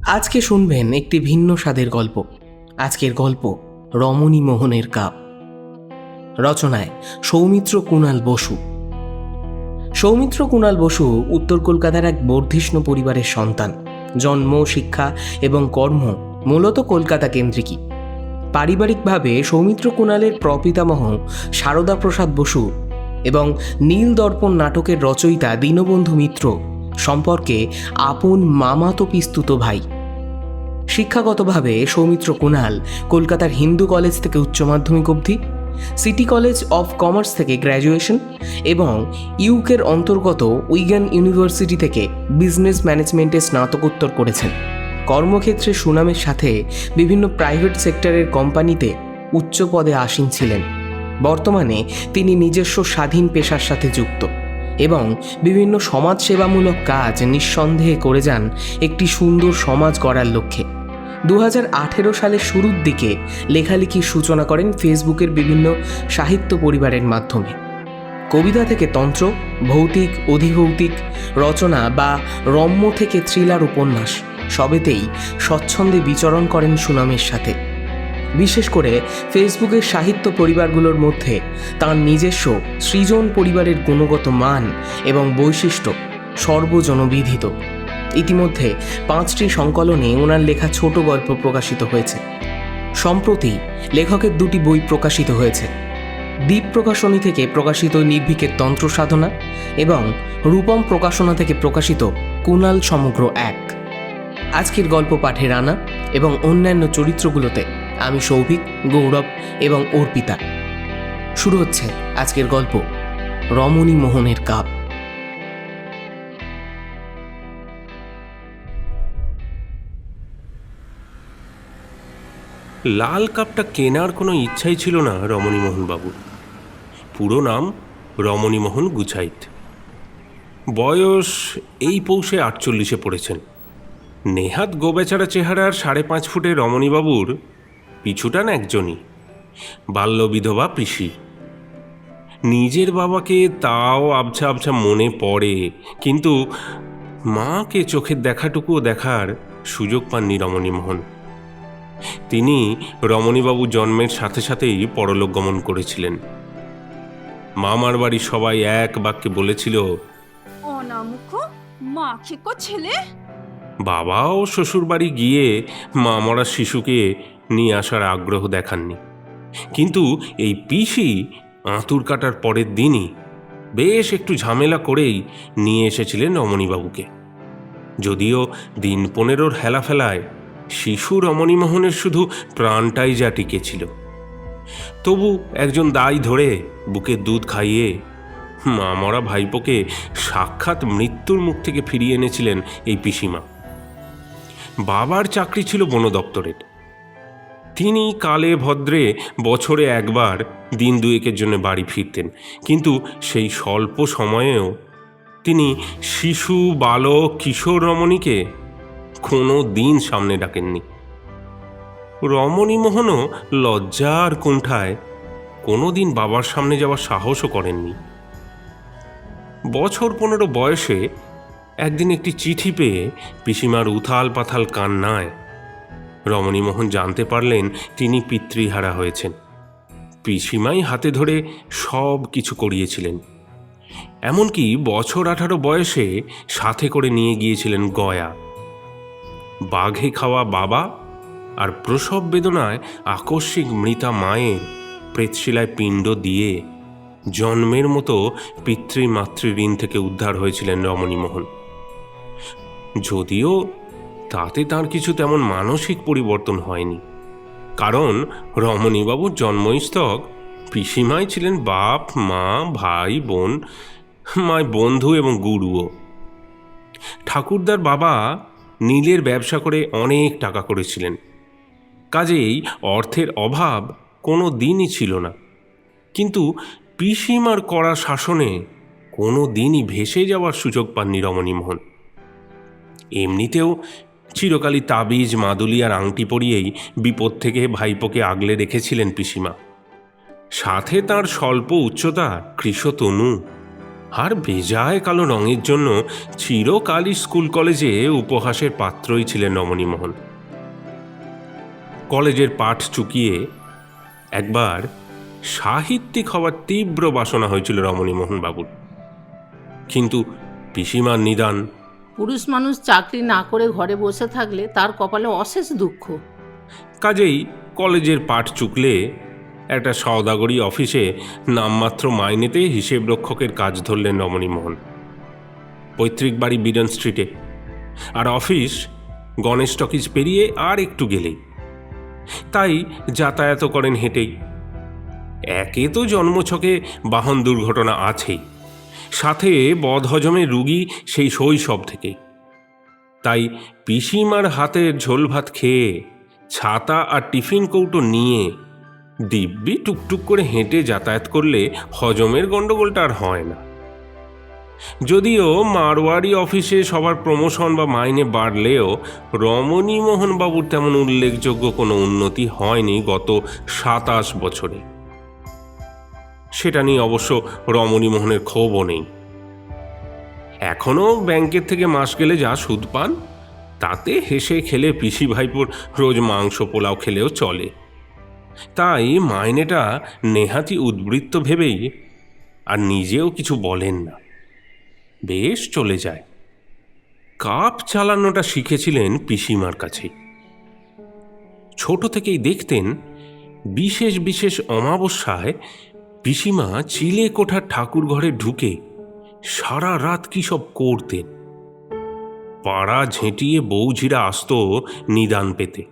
আজকে শুনবেন একটি ভিন্ন স্বাদের গল্প। আজকের গল্প রমণী মোহনের কাপ। রচনায় সৌমিত্র কুণাল বসু। সৌমিত্র কুণাল বসু উত্তর কলকাতার এক বর্ধিষ্ণু পরিবারের সন্তান। জন্ম, শিক্ষা এবং কর্ম মূলত কলকাতা কেন্দ্রিকই। পারিবারিকভাবে সৌমিত্র কুণালের প্রপিতামহ সারদা প্রসাদ বসু এবং নীল দর্পণ নাটকের রচয়িতা দীনবন্ধু মিত্র সম্পর্কে আপন মামাতো পিস্তুত ভাই। শিক্ষাগতভাবে সৌমিত্র কুণাল কলকাতার হিন্দু কলেজ থেকে উচ্চ মাধ্যমিক অবধি, সিটি কলেজ অফ কমার্স থেকে গ্র্যাজুয়েশন এবং ইউকের অন্তর্গত উইগান ইউনিভার্সিটি থেকে বিজনেস ম্যানেজমেন্টে স্নাতকোত্তর করেছেন। কর্মক্ষেত্রে সুনামের সাথে বিভিন্ন প্রাইভেট সেক্টরের কোম্পানিতে উচ্চ পদে আসীন ছিলেন। বর্তমানে তিনি নিজস্ব স্বাধীন পেশার সাথে যুক্ত এবং বিভিন্ন সমাজসেবামূলক কাজ নিঃসন্দেহে করে যান একটি সুন্দর সমাজ গড়ার লক্ষ্যে। 2018 সালের শুরুর দিকে লেখালেখির সূচনা করেন ফেসবুকের বিভিন্ন সাহিত্য পরিবারের মাধ্যমে। কবিতা থেকে তন্ত্র, ভৌতিক, অধিভৌতিক রচনা বা রম্য থেকে থ্রিলার উপন্যাস সবেতেই স্বচ্ছন্দে বিচরণ করেন সুনামের সাথে। বিশেষ করে ফেসবুকের সাহিত্য পরিবারগুলোর মধ্যে তাঁর নিজস্ব সৃজন পরিবারের গুণগত মান এবং বৈশিষ্ট্য সর্বজনবিদিত। ইতিমধ্যে 5টি সংকলনে ওনার লেখা ছোট গল্প প্রকাশিত হয়েছে। সম্প্রতি লেখকের 2টি বই প্রকাশিত হয়েছে। দ্বীপ প্রকাশনী থেকে প্রকাশিত নির্ভীকের তন্ত্র সাধনা এবং রূপম প্রকাশনা থেকে প্রকাশিত কুণাল সমগ্র এক। আজকের গল্প পাঠে রানা এবং অন্যান্য চরিত্রগুলোতে আমি সৌভিক, গৌরব এবং অর্পিতা। শুরু হচ্ছে আজকের গল্প রমণী মোহনের কাপ। লাল কাপটা কেনার কোনো ইচ্ছাই ছিল না রমণীমোহন বাবুর। পুরো নাম রমণীমোহন গুছাইত। বয়স এই পৌষে 48-এ পড়েছেন। নেহাত গোবেচারা চেহারার 5.5 ফুটের রমণীবাবুর পিছুটান একজনই, বাল্য বিধবা পিসি। নিজের বাবাকে তাও আবছা আবছা মনে পড়ে, কিন্তু মাকে চোখের দেখাটুকুও দেখার সুযোগ পাননি রমণীমোহন। তিনি রমণীবাবু জন্মের সাথে সাথেই পরলোক গমন করেছিলেন। মামার বাড়ির সবাই এক বাক্যে বলেছিল, অনামুখ মাখিকো ছেলে। বাবাও শ্বশুর বাড়ি গিয়ে মামরা শিশুকে নিয়ে আসার আগ্রহ দেখাননি। কিন্তু এই পিসি আঁতুর কাটার পরের দিনই বেশ একটু ঝামেলা করেই নিয়ে এসেছিলেন রমণীবাবুকে। যদিও দিন 15 হেলাফেলায় শিশু রমণীমোহনের শুধু প্রাণটাই যা টিকেছিল, তবু একজন দায় ধরে বুকে দুধ খাইয়ে মামরা ভাইপোকে সাক্ষাৎ মৃত্যুর মুখ থেকে ফিরিয়ে এনেছিলেন এই পিসিমা। বাবার চাকরি ছিল বন দপ্তরের। তিনি কালে ভদ্রে বছরে একবার দিন 2-এর জন্য বাড়ি ফিরতেন, কিন্তু সেই স্বল্প সময়েও তিনি শিশু, বালক, কিশোর রমণীকে কোনো দিন সামনে ডাকেননি। রমণীমোহনও লজ্জার কুণ্ঠায় কোনো দিন বাবার সামনে যাওয়ার সাহসও করেননি। বছর 15 বয়সে একদিন একটি চিঠি পেয়ে পিসিমার উথাল পাথাল কান্নায় রমণীমোহন জানতে পারলেন তিনি পিতৃহারা হয়েছেন। পিসিমাই হাতে ধরে সব কিছু করিয়েছিলেন, এমনকি বছর 18 বয়সে সাথে করে নিয়ে গিয়েছিলেন গয়া। বাঘে খাওয়া বাবা আর প্রসব বেদনায় আকস্মিক মৃতা মায়ের প্রেতশিলায় পিণ্ড দিয়ে জন্মের মতো পিতৃমাতৃ ঋণ থেকে উদ্ধার হয়েছিলেন রমণীমোহন। যদিও তাতে তার কিছু তেমন মানসিক পরিবর্তন হয়নি, কারণ রমণীবাবুর জন্মস্থক পিসিমাই ছিলেন বাপ, মা, ভাই, বোন, মায় বন্ধু এবং গুরুও। ঠাকুরদার বাবা নীলের ব্যবসা করে অনেক টাকা করেছিলেন, কাজেই অর্থের অভাব কোনো দিনই ছিল না। কিন্তু পিসিমার কড়া শাসনে কোনো দিনই ভেসে যাওয়ার সুযোগ পাননি রমণীমোহন। এমনিতেও চিরকালই তাবিজ, মাদুলি আর আংটি পরিয়েই বিপদ থেকে ভাইপোকে আগলে রেখেছিলেন পিসিমা। সাথে তার স্বল্প উচ্চতা, কৃশতনু আর বেজায় কালো রঙের জন্য চিরকালই স্কুল কলেজে উপহাসের পাত্রই ছিলেন রমণীমোহন। কলেজের পাঠ চুকিয়ে একবার সাহিত্যিক হওয়ার তীব্র বাসনা হয়েছিল রমণীমোহন বাবুর, কিন্তু পিসিমার নিদান। পুরুষ মানুষ চাকরি না করে ঘরে বসে থাকলে তার কপালে অশেষ দুঃখ। কাজেই কলেজের পাঠ চুকলে একটা সওদাগরি অফিসে নামমাত্র মাইনেতে হিসেব রক্ষকের কাজ ধরলেন রমণীমোহন। পৈতৃক বাড়ি বিডন স্ট্রিটে, আর অফিস গণেশ টকিজ পেরিয়ে আর একটু গেলেই। তাই যাতায়াত করেন হেঁটেই। একে তো জন্মছকে বাহন দুর্ঘটনা আছেই, সাথে বদহজমের রুগী সেই শৈশব থেকেই। তাই পিসিমার হাতের ঝোল ভাত খেয়ে ছাতা আর টিফিন কৌটো নিয়ে দিব্যি টুকটুক করে হেঁটে যাতায়াত করলে হজমের গণ্ডগোলটা আর হয় না। যদিও মারওয়ারি অফিসে সবার প্রমোশন বা মাইনে বাড়লেও রমণীমোহন বাবুর তেমন উল্লেখযোগ্য কোনো উন্নতি হয়নি গত 27 বছরে। সেটা নিয়ে অবশ্য রমণীমোহনের ক্ষোভও নেই। এখনও ব্যাংকের থেকে মাস গেলে যা সুদ পান তাতে হেসে খেলে পিসি ভাইপোর রোজ মাংস পোলাও খেলেও চলে। তাই মাইনেটা নেহাতি উদ্বৃত্ত ভেবেই আর নিজেও কিছু বলেন না, বেশ চলে যায়। কাপ চালানোটা শিখেছিলেন পিসিমার কাছে। ছোট থেকেই দেখতেন বিশেষ বিশেষ অমাবস্যায় পিসিমা চিলে কোঠার ঠাকুর ঘরে ঢুকে সারা রাত কি সব করতেন। পাড়া ঝেঁটিয়ে বউঝিরা আসত নিদান পেতে।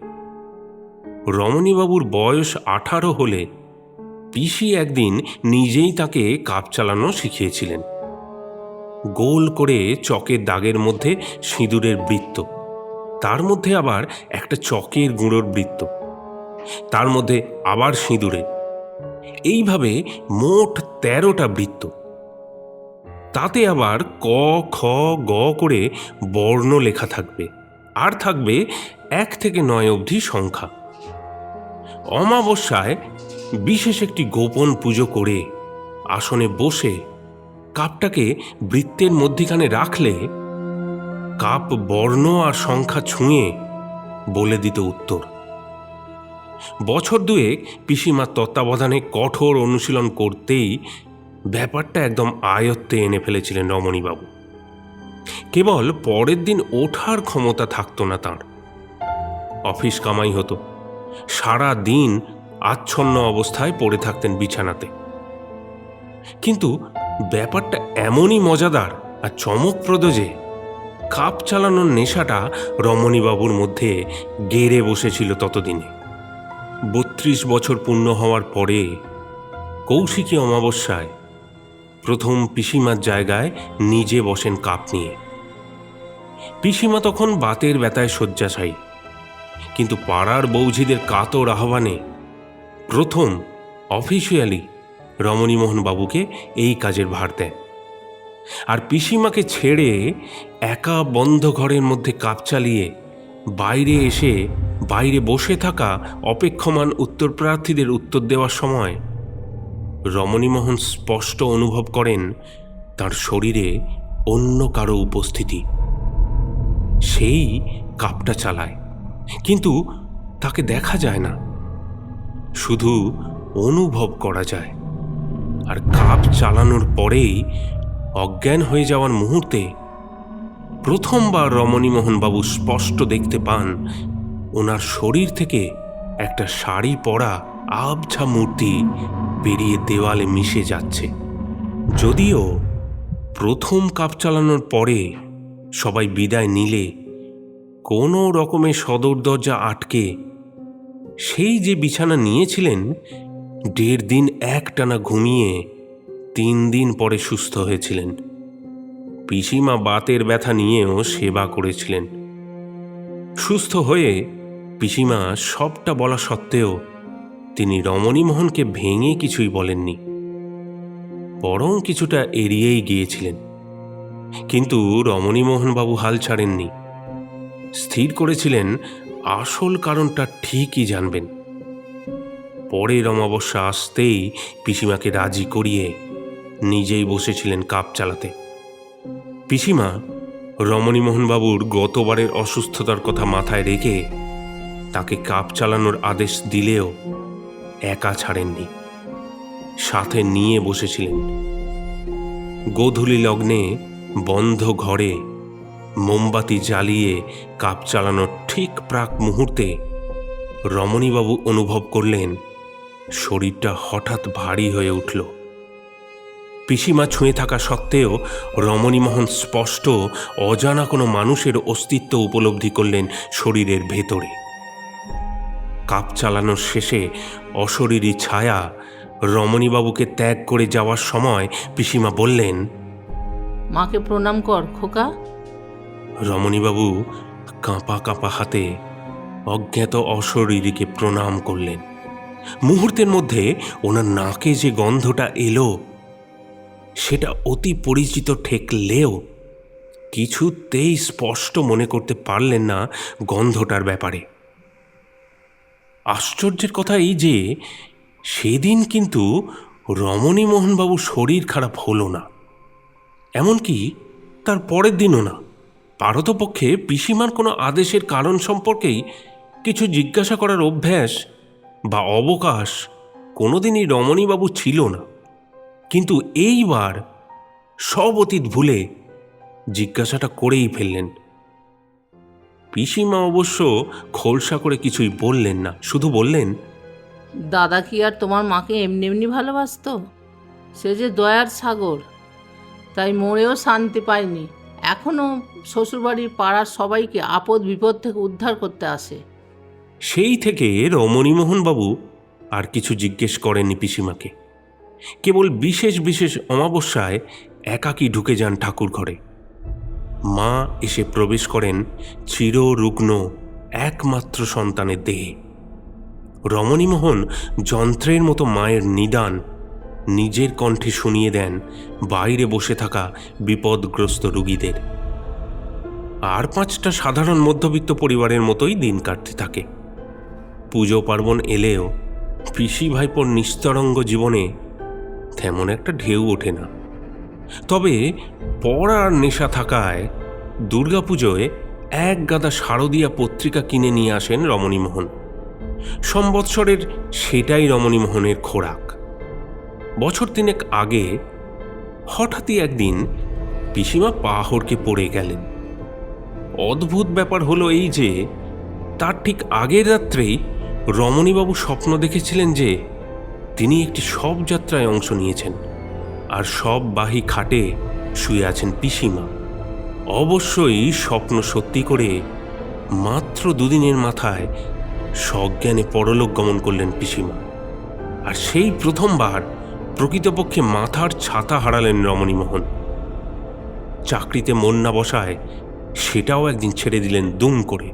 রমণীবাবুর বয়স 18 হলে পিসি একদিন নিজেই তাকে কাপ চালানো শিখিয়েছিলেন। গোল করে চকের দাগের মধ্যে সিঁদুরের বৃত্ত, তার মধ্যে আবার একটা চকের গুঁড়োর বৃত্ত, তার মধ্যে আবার সিঁদুরে, এইভাবে মোট 13টা বৃত্ত। তাতে আবার ক খ গ করে বর্ণ লেখা থাকবে, আর থাকবে 1 থেকে 9 অবধি সংখ্যা। অমাবস্যায় বিশেষ একটি গোপন পুজো করে আসনে বসে কাপটাকে বৃত্তের মধ্যিখানে রাখলে কাপ বর্ণ আর সংখ্যা ছুঁয়ে বলে দিত উত্তর। বছর দুয়েক পিসিমার তত্ত্বাবধানে কঠোর অনুশীলন করতেই ব্যাপারটা একদম আয়ত্তে এনে ফেলেছিলেন রমণীবাবু। কেবল পরের দিন ওঠার ক্ষমতা থাকতো না তাঁর। অফিস কামাই হতো, সারা দিন আচ্ছন্ন অবস্থায় পড়ে থাকতেন বিছানাতে। কিন্তু ব্যাপারটা এমনই মজাদার আর চমকপ্রদ যে কাপ চালানোর নেশাটা রমণীবাবুর মধ্যে গেড়ে বসেছিল ততদিনে। 32 বছর পূর্ণ হওয়ার পরে কৌশিকী অমাবস্যায় প্রথম পিসিমার জায়গায় নিজে বসেন কাপ নিয়ে। পিসিমা তখন বাতের ব্যথায় শয্যাশায়ী, কিন্তু পাড়ার বৌঝিদের কাতর আহ্বানে প্রথম অফিসিয়ালি রমণীমোহন বাবুকে এই কাজের ভার দেন। আর পিসিমাকে ছেড়ে একা বন্ধ ঘরের মধ্যে কাপ চালিয়ে বাইরে এসে বাইরে বসে থাকা অপেক্ষমান উত্তরপ্রার্থীদের উত্তর দেওয়ার সময় রমণীমোহন স্পষ্ট অনুভব করেন তার শরীরে অন্য কারো উপস্থিতি। সেই কাপটা চালায়, কিন্তু তাকে দেখা যায় না, শুধু অনুভব করা যায়। আর কাপ চালানোর পরেই অজ্ঞান হয়ে যাওয়ার মুহূর্তে প্রথমবার রমণীমোহন বাবু স্পষ্ট দেখতে পান ওনার শরীর থেকে একটা শাড়ি পরা আবছা মূর্তি বেরিয়ে দেওয়ালে মিশে যাচ্ছে। যদিও প্রথম কাপ চালানোর পরে সবাই বিদায় নিলে কোনো রকমে সদর দরজা আটকে সেই যে বিছানা নিয়েছিলেন 1.5 দিন একটানা ঘুমিয়ে 3 দিন পরে সুস্থ হয়েছিলেন। পিসিমা বাতের ব্যথা নিয়েও সেবা করেছিলেন। সুস্থ হয়ে পিসিমা সবটা বলা সত্ত্বেও তিনি রমণীমোহনকে ভেঙে কিছুই বলেননি, বরং কিছুটা এড়িয়েই গিয়েছিলেন। কিন্তু রমণীমোহনবাবু হাল ছাড়েননি, স্থির করেছিলেন আসল কারণটা ঠিকই জানবেন। পরের অমাবস্যা আসতেই পিসিমাকে রাজি করিয়ে নিজেই বসেছিলেন কাপ চালাতে। পিসিমা রমণীমোহনবাবুর গতবারের অসুস্থতার কথা মাথায় রেখে তাকে কাপ চালানোর আদেশ দিলেও একা ছাড়েননি, সাথে নিয়ে বসেছিলেন। গোধূলি লগ্নে বন্ধ ঘরে মোমবাতি জ্বালিয়ে কাপ চালানোর ঠিক প্রাক মুহূর্তে রমণীবাবু অনুভব করলেন শরীরটা হঠাৎ ভারী হয়ে উঠল। পিসিমা ছুঁয়ে থাকা সত্ত্বেও রমণীমোহন স্পষ্ট অজানা কোনো মানুষের অস্তিত্ব উপলব্ধি করলেন শরীরের ভেতরে। কাপ চালানোর শেষে অশরীরী ছায়া রমণীবাবুকে ত্যাগ করে যাওয়ার সময় পিসিমা বললেন, মাকে প্রণাম কর খোকা। রমণীবাবু কাঁপা কাঁপা হাতে অজ্ঞাত অশরীরীকে প্রণাম করলেন। মুহূর্তের মধ্যে ওনার নাকে যে গন্ধটা এলো সেটা অতি পরিচিত ঠেকলেও কিছুতেই স্পষ্ট মনে করতে পারলেন না গন্ধটার ব্যাপারে। আশ্চর্যের কথা এই যে সেদিন কিন্তু রমণীমোহনবাবুর শরীর খারাপ হলো না, এমনকি তার পরের দিনও না। পারতপক্ষে পিসিমার কোনো আদেশের কারণ সম্পর্কেই কিছু জিজ্ঞাসা করার অভ্যাস বা অবকাশ কোনোদিনই রমণীবাবু ছিল না। কিন্তু এইবার সব অতীত ভুলে জিজ্ঞাসাটা করেই ফেললেন। পিসিমা অবশ্য খোলসা করে কিছুই বললেন না, শুধু বললেন, দাদা কি আর তোমার মাকে এমনি এমনি ভালোবাসতো? সে যে দয়ার সাগর, তাই মরেও শান্তি পায়নি। এখনও শ্বশুরবাড়ির পাড়ার সবাইকে আপদ বিপদ থেকে উদ্ধার করতে আসে। সেই থেকে রমণীমোহনবাবু আর কিছু জিজ্ঞেস করেননি পিসিমাকে। কেবল বিশেষ বিশেষ অমাবস্যায় একাকী ঢুকে যান ঠাকুর ঘরে। মা এসে প্রবেশ করেন চিররুগ্ন একমাত্র সন্তানের দেহে। রমণীমোহন যন্ত্রের মতো মায়ের নিদান নিজের কণ্ঠে শুনিয়ে দেন বাইরে বসে থাকা বিপদগ্রস্ত রোগীদের। আর 5টা সাধারণ মধ্যবিত্ত পরিবারের মতোই দিন কাটতে থাকে। পুজো পার্বণ এলেও পিসি ভাইপোর নিস্তরঙ্গ জীবনে তেমন একটা ঢেউ ওঠে না। তবে পড়ার নেশা থাকায় দুর্গাপুজোয় এক গাদা শারদীয়া পত্রিকা কিনে নিয়ে আসেন রমণীমোহন। সম্বৎসরের সেটাই রমণীমোহনের খোরাক। বছর 3 আগে হঠাৎই একদিন পিসিমা পা হড়কে পড়ে গেলেন। অদ্ভুত ব্যাপার হলো এই যে তার ঠিক আগের রাত্রেই রমণীবাবু স্বপ্ন দেখেছিলেন যে তিনি একটি শবযাত্রায় অংশ নিয়েছেন, আর শববাহী খাটে শুয়ে আছেন পিসিমা। অবশ্যই স্বপ্ন সত্যি করে মাত্র 2 দিনের মাথায় সজ্ঞানে পরলোক গমন করলেন পিসিমা। আর সেই প্রথমবার প্রকৃতপক্ষে মাথার ছাতা হারালেন রমণীমোহন। চাকরিতে মন না বসায় সেটাও একদিন ছেড়ে দিলেন দুম করে।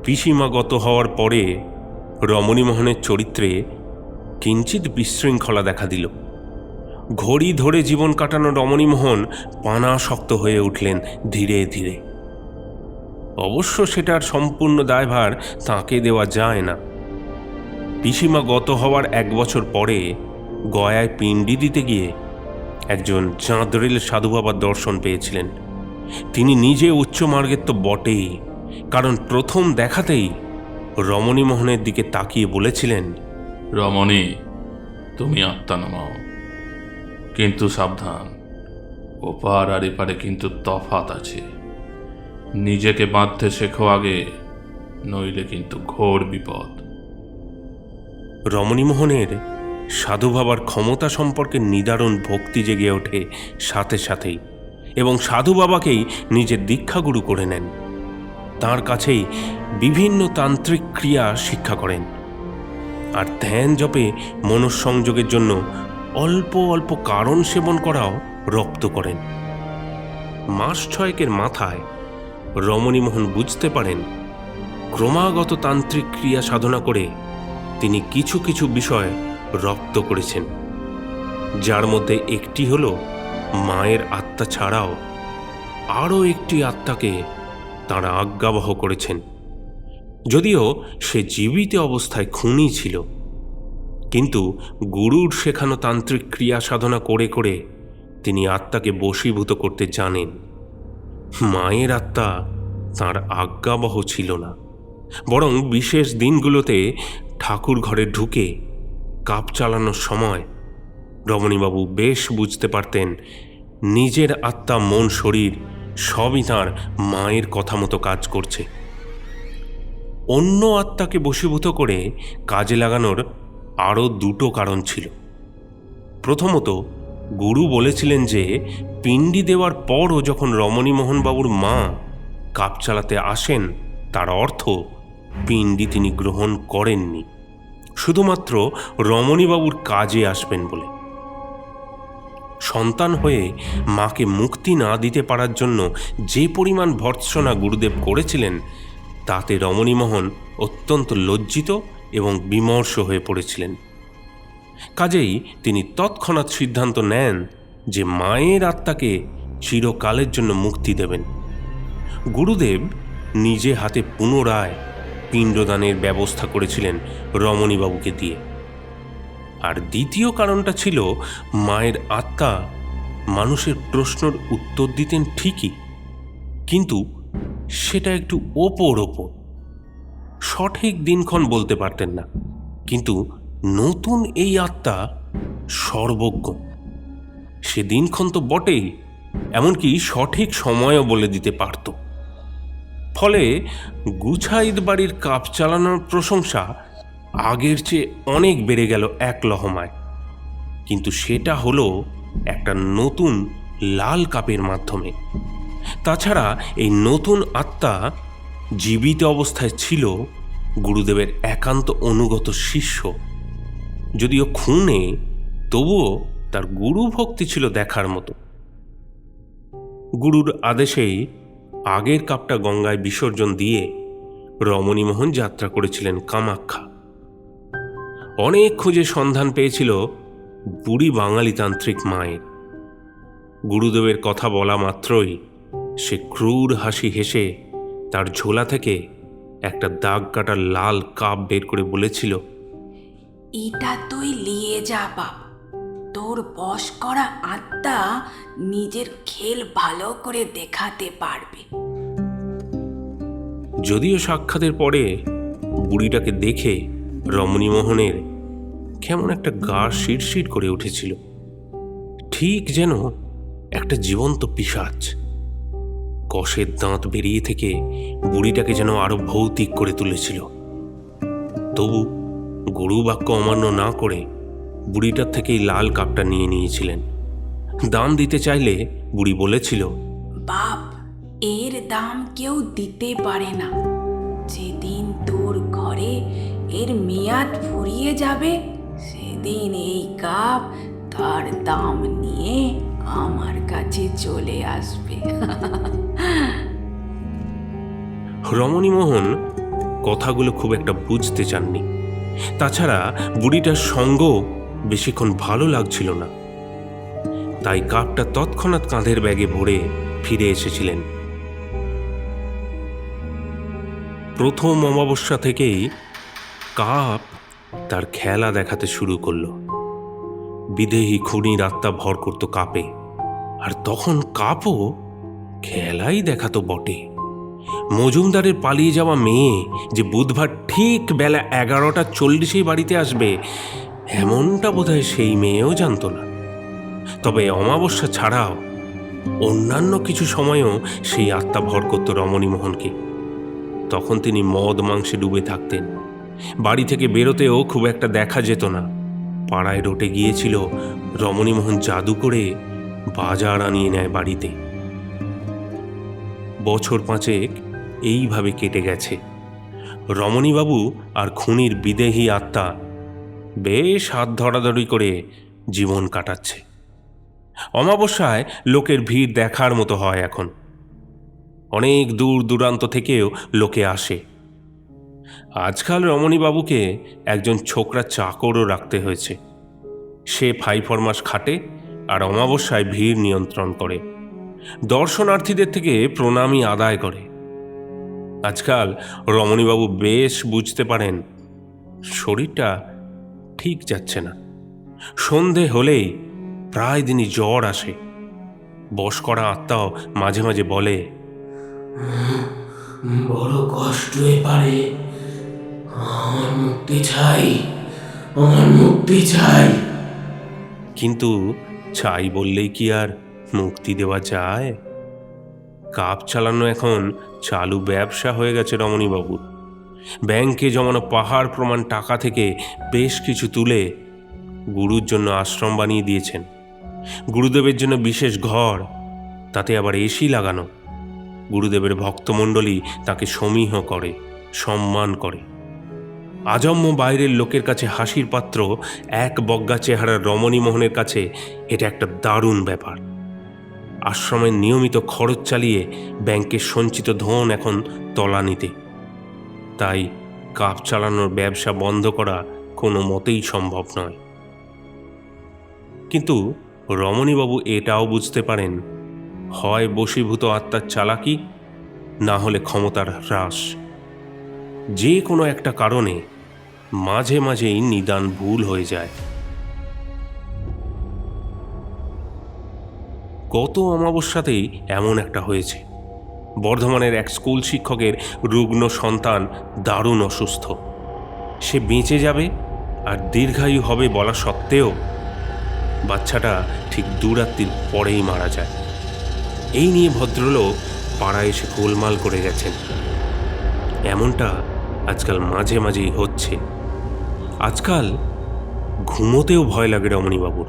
পিসিমা গত হওয়ার পরে রমণীমোহনের চরিত্রে কিঞ্চিত বিশৃঙ্খলা দেখা দিল। ঘড়ি ধরে জীবন কাটানো রমণীমোহন পানা শক্ত হয়ে উঠলেন ধীরে ধীরে। অবশ্য সেটার সম্পূর্ণ দায়ভার তাঁকে দেওয়া যায় না। পিসিমা গত হওয়ার 1 বছর পরে গয়ায় পিণ্ডি দিতে গিয়ে একজন চাঁদরেল সাধু বাবার দর্শন পেয়েছিলেন। তিনি নিজে উচ্চ মার্গের তো বটেই, কারণ প্রথম দেখাতেই রমণীমোহনের দিকে তাকিয়ে বলেছিলেন, রমণী, তুমি আত্মা নামাও, কিন্তু সাবধান, ওপার আর এপারে কিন্তু তফাৎ আছে। নিজেকে বাঁধতে শেখো আগে, নইলে কিন্তু ঘোর বিপদ। রমণীমোহনের সাধু বাবার ক্ষমতা সম্পর্কে নিদারুণ ভক্তি জেগে ওঠে সাথে সাথেই, এবং সাধু বাবাকেই নিজের দীক্ষাগুরু করে নেন। তার কাছেই বিভিন্ন তান্ত্রিক ক্রিয়া শিক্ষা করেন, আর ধ্যান জপে মনঃসংযোগের জন্য অল্প অল্প কারণ সেবন করাও রপ্ত করেন। মাস 6 মাথায় রমণীমোহন বুঝতে পারেন ক্রমাগত তান্ত্রিক ক্রিয়া সাধনা করে তিনি কিছু কিছু বিষয় রপ্ত করেছেন, যার মধ্যে একটি হল মায়ের আত্মা ছাড়াও আরও একটি আত্মাকে তাঁরা আজ্ঞাবহ করেছেন, যদিও সে জীবিত অবস্থায় খুনি ছিল। কিন্তু গুরুর শেখানো তান্ত্রিক ক্রিয়া সাধনা করে করে তিনি আত্মাকে বশীভূত করতে জানেন। মায়ের আত্মা তাঁর আজ্ঞাবহ ছিল না, বরং বিশেষ দিনগুলোতে ঠাকুর ঘরে ঢুকে কাপ চালানোর সময় রমণীবাবু বেশ বুঝতে পারতেন নিজের আত্মা, মন, শরীর সবই তাঁর মায়ের কথা মতো কাজ করছে। অন্য আত্মাকে বশীভূত করে কাজে লাগানোর আরও দুটো কারণ ছিল। প্রথমত, গুরু বলেছিলেন যে পিণ্ডি দেওয়ার পরও যখন রমণীমোহনবাবুর মা কাপ চালাতে আসেন, তার অর্থ পিণ্ডি তিনি গ্রহণ করেননি, শুধুমাত্র রমণীবাবুর কাজে আসবেন বলে। সন্তান হয়ে মাকে মুক্তি না দিতে পারার জন্য যে পরিমাণ ভর্ৎসনা গুরুদেব করেছিলেন, তাতে রমণীমোহন অত্যন্ত লজ্জিত এবং বিমর্ষ হয়ে পড়েছিলেন। কাজেই তিনি তৎক্ষণাৎ সিদ্ধান্ত নেন যে মায়ের আত্মাকে চিরকালের জন্য মুক্তি দেবেন। গুরুদেব নিজে হাতে পুনরায় পিণ্ডদানের ব্যবস্থা করেছিলেন রমণীবাবুকে দিয়ে। আর দ্বিতীয় কারণটা ছিল, মায়ের আত্মা মানুষের প্রশ্নের উত্তর দিতেন ঠিকই, কিন্তু সেটা একটু ওপর সঠিক দিনক্ষণ বলতে পারতেন না। কিন্তু নতুন এই আত্মা সর্বজ্ঞ, সে দিনক্ষণ তো বটেই, এমনকি সঠিক সময়ও বলে দিতে পারত। ফলে গুছাইদ বাড়ির কাপ চালানোর প্রশংসা আগের চেয়ে অনেক বেড়ে গেল এক লহমায়। কিন্তু সেটা হলো একটা নতুন লাল কাপের মাধ্যমে। তাছাড়া এই নতুন আত্মা জীবিত অবস্থায় ছিল গুরুদেবের একান্ত অনুগত শিষ্য। যদিও খুনে, তবুও তার গুরু ভক্তি ছিল দেখার মতো। গুরুর আদেশেই আগের কাপটা গঙ্গায় বিসর্জন দিয়ে রমণীমোহন যাত্রা করেছিলেন কামাখ্যা। অনেক খুঁজে সন্ধান পেয়েছিল বুড়ি বাঙালি তান্ত্রিক মায়ের। গুরুদেবের কথা বলা মাত্রই সে ক্রূর হাসি হেসে তার ঝোলা থেকে একটা দাগ কাটা লাল কাপ বের করে বলেছিল, এটা তুই নিয়ে যা বাপ, তোর বশ করা আত্মা নিজের খেল ভালো করে দেখাতে পারবে। যদিও সাক্ষাতের পরে বুড়িটাকে দেখে রমণীমোহনের কেমন একটা গা শিরশির করে উঠেছিল, ঠিক যেন একটা জীবন্ত পিশাচ। কষের দাঁত বেরিয়ে থেকে বুড়িটাকে যেন আরো ভৌতিক করে তুলেছিল। তবু গুরু বাক্য অমান্য না করে বুড়িটার থেকেই লাল কাপটা নিয়ে নিয়েছিলেন। দাম দিতে চাইলে বুড়ি বলেছিল, বাপ, এর দাম কেউ দিতে পারে না। যেদিন তোর ঘরে এর মেয়াদ ফুরিয়ে যাবে, সেদিন এই কাপ তার দাম নিয়ে আমার কাছে চলে আসবে। রমণীমোহন কথাগুলো খুব একটা বুঝতে চাননি। তাছাড়া বুড়িটার সঙ্গ বেশিক্ষণ ভালো লাগছিল না, তাই কাপটা তৎক্ষণাৎ কাঁধের ব্যাগে ভরে ফিরে এসেছিলেন। প্রথম অমাবস্যা থেকেই কাপ তার খেলা দেখাতে শুরু করলো। বিদেহী খুনির আত্মা ভর করত কাপে, আর তখন কাপও খেলাই দেখাতো বটে। মজুমদারের পালিয়ে যাওয়া মেয়ে যে বুধবার ঠিক বেলা 11:40 বাড়িতে আসবে, এমনটা বোধহয় সেই মেয়েও জানত না। তবে অমাবস্যা ছাড়াও অন্যান্য কিছু সময়েও সেই আত্মা ভর করত রমণীমোহনকে। তখন তিনি মদ মাংসে ডুবে থাকতেন। বাড়ি থেকে বেরোতেও খুব একটা দেখা যেত না। পাড়ায় রটে গিয়েছিল রমণীমোহন জাদু করে বাজার আনিয়ে নেয় বাড়িতে। বছর 5 এইভাবে কেটে গেছে। রমণীবাবু আর খুনির বিদেহী আত্মা বেশ হাত ধরাধরি করে জীবন কাটাচ্ছে। অমাবস্যায় লোকের ভিড় দেখার মতো হয় এখন। অনেক দূর দূরান্ত থেকেও লোকে আসে। আজকাল রমণীবাবুকে একজন ছোকরা চাকরও রাখতে হয়েছে। সে 5 মাস খাটে আর অমাবস্যায় ভিড় নিয়ন্ত্রণ করে, দর্শনার্থীদের থেকে প্রণামী আদায় করে। আজকাল রমণীবাবু বেশ বুঝতে পারেন শরীরটা ঠিক যাচ্ছে না। সন্ধে হলেই প্রায় দিনই জ্বর আসে। বশ করা আত্মাও মাঝে মাঝে বলে, বড় কষ্ট এপারে, আমার মুক্তি চাই, আমার মুক্তি চাই। কিন্তু চাই বললেই কি আর মুক্তি দেওয়া যায়? কাপ চালানো এখন চালু ব্যবসা হয়ে গেছে রমণীবাবুর। ব্যাংকে জমানো পাহাড় প্রমাণ টাকা থেকে বেশ কিছু তুলে গুরুর জন্য আশ্রম বানিয়ে দিয়েছেন। গুরুদেবের জন্য বিশেষ ঘর, তাতে আবার এসি লাগানো। গুরুদেবের ভক্তমণ্ডলী তাকে সমীহ করে, সম্মান করে। আজন্ম বাইরের লোকের কাছে হাসির পাত্র এক বজ্ঞা চেহারার রমণীমোহনের কাছে এটা একটা দারুণ ব্যাপার। আশ্রমের নিয়মিত খরচ চালিয়ে ব্যাংকের সঞ্চিত ধন এখন তলানিতে। তাই কাপ চালানোর ব্যবসা বন্ধ করা কোনো মতেই সম্ভব নয়। কিন্তু রমণীবাবু এটাও বুঝতে পারেন, হয় বশীভূত আত্মার চালাকি, না হলে ক্ষমতার হ্রাস। যে কোনো একটা কারণে মাঝে মাঝেই নিদান ভুল হয়ে যায়। গত অমাবস্যাতেই এমন একটা হয়েছে। বর্ধমানের এক স্কুল শিক্ষকের রুগ্ন সন্তান দারুণ অসুস্থ। সে বেঁচে যাবে আর দীর্ঘায়ু হবে বলা সত্ত্বেও বাচ্চাটা ঠিক 2 রাত্রির পরেই মারা যায়। এই নিয়ে ভদ্রলোক পাড়ায় এসে গোলমাল করে গেছেন। এমনটা আজকাল মাঝে মাঝেই হচ্ছে। আজকাল ঘুমোতেও ভয় লাগে রমণীবাবুর।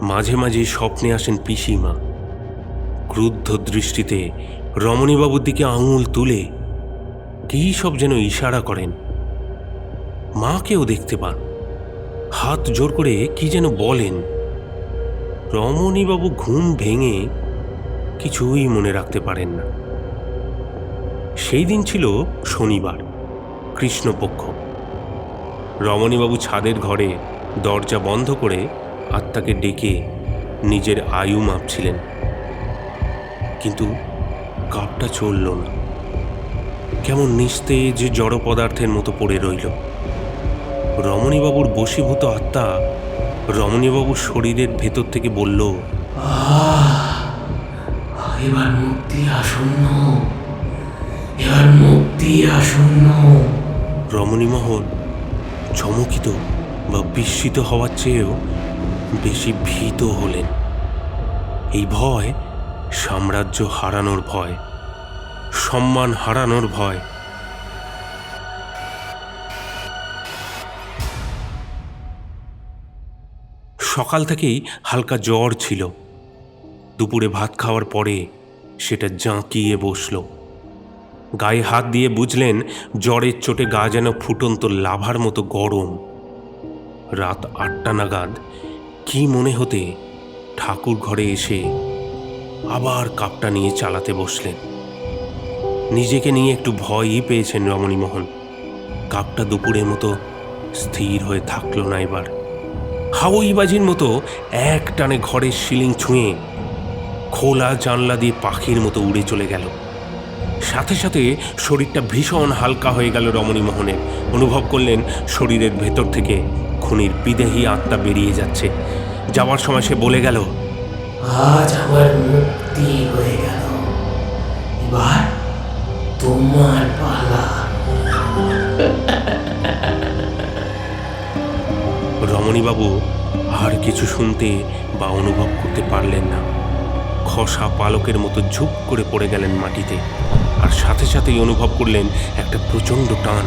মাঝে মাঝেই স্বপ্নে আসেন পিসিমা। ক্রুদ্ধ দৃষ্টিতে রমণীবাবুর দিকে আঙুল তুলে কী সব যেন ইশারা করেন। মাকেও দেখতে পান, হাত জোর করে কি যেন বলেন। রমণীবাবু ঘুম ভেঙে কিছুই মনে রাখতে পারেন না। সেই দিন ছিল শনিবার, কৃষ্ণপক্ষ। রমণীবাবু ছাদের ঘরে দরজা বন্ধ করে আত্মাকে ডেকে নিজের আয়ু মাপছিলেন। কিন্তু কাপটা চলল না, কেমন নিস্তেজ জড় পদার্থের মতো পড়ে রইল। রমণীবাবুর বশীভূত আত্মা রমণীবাবুর শরীরের ভেতর থেকে বলল, এবার মুক্তি আসন্ন, এবার মুক্তি আসন্ন। রমণীমোহন চমকিত বা বিস্মিত হওয়ার চেয়েও বেশি ভীত হলেন। এই ভয় সাম্রাজ্য হারানোর ভয়, সম্মান হারানোর ভয়। সকাল থেকেই হালকা জ্বর ছিল। দুপুরে ভাত খাওয়ার পরে সেটা জাঁকিয়ে বসল। গায়ে হাত দিয়ে বুঝলেন জ্বরের চোটে গা যেন ফুটন্ত লাভার মতো গরম। রাত 8টা নাগাদ কি মনে হতে ঠাকুর ঘরে এসে আবার কাপটা নিয়ে চালাতে বসলেন। নিজেকে নিয়ে একটু ভয়ই পেয়েছেন রমণীমোহন। কাপটা দুপুরের মতো স্থির হয়ে থাকল না। এবার হাওয়াইবাজির মতো এক টানে ঘরের সিলিং ছুঁয়ে খোলা জানলা দিয়ে পাখির মতো উড়ে চলে গেল। সাথে সাথে শরীরটা ভীষণ হালকা হয়ে গেল রমণীমোহনের। অনুভব করলেন শরীরের ভেতর থেকে খুনির বিদেহী আত্মা বেরিয়ে যাচ্ছে। যাওয়ার সময় সে বলে গেল, আজ আমার মুক্তি হয়ে গেল, এবার তোমার পালা। রমণীবাবু আর কিছু শুনতে বা অনুভব করতে পারলেন না। খসা পালকের মতো ঝুপ করে পড়ে গেলেন মাটিতে। আর সাথে সাথেই অনুভব করলেন একটা প্রচণ্ড টান।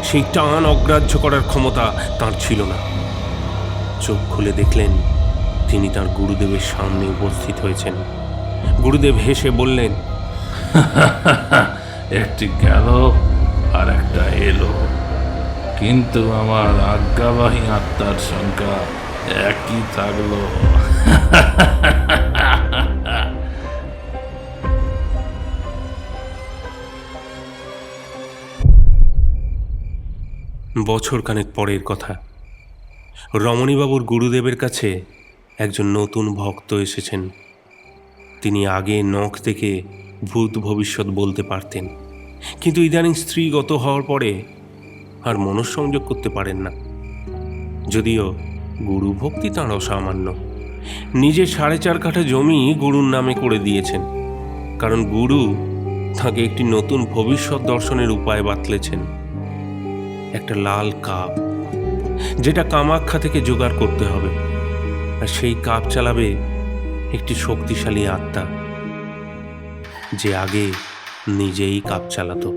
সেই টান অগ্রাহ্য করার ক্ষমতা তাঁর ছিল না। চোখ খুলে দেখলেন তিনি তাঁর গুরুদেবের সামনে উপস্থিত হয়েছেন। গুরুদেব হেসে বললেন, একটি গেল আর একটা এলো, কিন্তু আমার আজ্ঞাবাহী আত্মার সংখ্যা একই থাকলো। বছরখানেক পরের কথা। রমণীবাবুর গুরুদেবের কাছে একজন নতুন ভক্ত এসেছেন। তিনি আগে নখ থেকে ভূত ভবিষ্যৎ বলতে পারতেন, কিন্তু ইদানিং স্ত্রীগত হওয়ার পরে আর মনঃসংযোগ করতে পারেন না। যদিও গুরু ভক্তি তাঁর অসামান্য। নিজের 4.5 কাঠা জমি গুরুর নামে করে দিয়েছেন, কারণ গুরু তাঁকে একটি নতুন ভবিষ্যৎ দর্শনের উপায় বাতলেছেন। একটা লাল কাপ, যেটা কামাখ্যা থেকে জোগাড় করতে হবে, আর সেই কাপ চালাবে একটি শক্তিশালী আত্মা, যে আগে নিজেই কাপ চালাতো।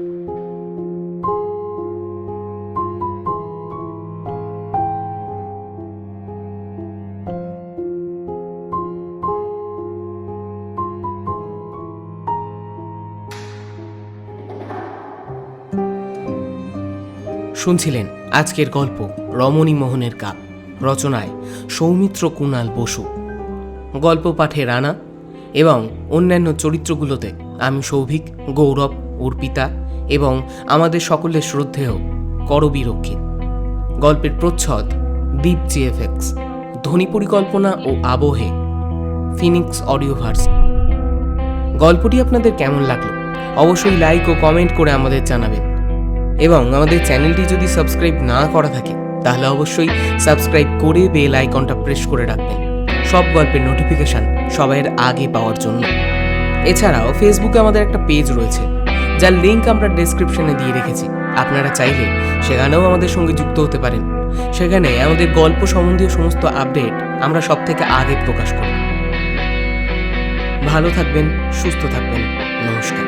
শুনছিলেন আজকের গল্প রমণী মোহনের কাপ, রচনায় সৌমিত্র কুণাল বসু। গল্প পাঠে রানা এবং অন্যান্য চরিত্রগুলোতে আমি সৌভিক, গৌরব, অর্পিতা এবং আমাদের সকলের শ্রদ্ধেয় করবী রক্ষিত। গল্পের প্রচ্ছদ দীপ জিএফএক্স, ধ্বনি পরিকল্পনা ও আবহে ফিনিক্স অডিওভার্স। গল্পটি আপনাদের কেমন লাগলো অবশ্যই লাইক ও কমেন্ট করে আমাদের জানাবেন, এবং আমাদের চ্যানেলটি যদি সাবস্ক্রাইব না করা থাকে তাহলে অবশ্যই সাবস্ক্রাইব করে বেল আইকনটা প্রেস করে রাখবেন সব গল্পের নোটিফিকেশান সবার আগে পাওয়ার জন্য। এছাড়াও ফেসবুকে আমাদের একটা পেজ রয়েছে, যার লিঙ্ক আমরা ডেসক্রিপশনে দিয়ে রেখেছি। আপনারা চাইলে সেখানেও আমাদের সঙ্গে যুক্ত হতে পারেন। সেখানে আমাদের গল্প সম্বন্ধীয় সমস্ত আপডেট আমরা সব থেকে আগে প্রকাশ করি। ভালো থাকবেন, সুস্থ থাকবেন, নমস্কার।